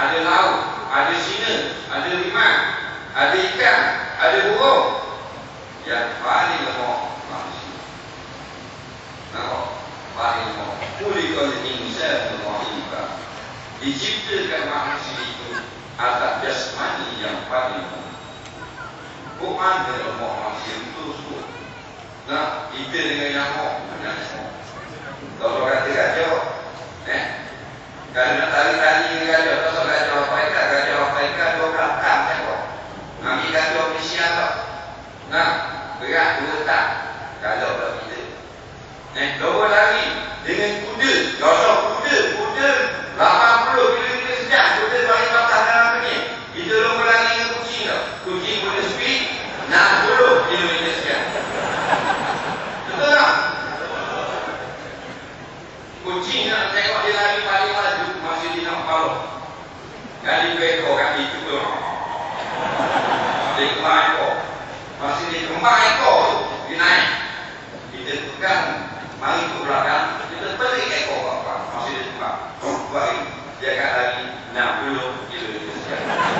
ada laut, ada singa, ada rimang, ada ikan, ada burung. Yang paling lemah manusia. Nampak? Paling lemah. Kulikul insan dhaifan. Diciptakan manusia itu atas jasmani yang paling lemah. Bukan dia lemah manusia itu semua. Nah, kita dengan yang lemah, dengan semua. Kalau kata gajah, kalau nak tari-tari dengan gajah, pasal gajah apa ikan, dua belakang tengok. Ambil gajah Malaysia tak? Nah, berat 2 tak. Kalau tak kita. Lomba lari dengan kuda, gosok kuda 80 km sejam, kuda balik patah dalam dunia. Kita lomba lari dengan kucing tau. Kucing boleh speed 60 km sejam. Betul tak? Kucing nak tengok dia lari paling laju masih dia nak palung. Kali ekor kali itu dia kembang ekor. Masih dia kembang ekor tu dia naik. Kita pegang mari ke belakang, kita tarik ekor apa masih dia kembang. Baik dia akan lari 60 km sejam.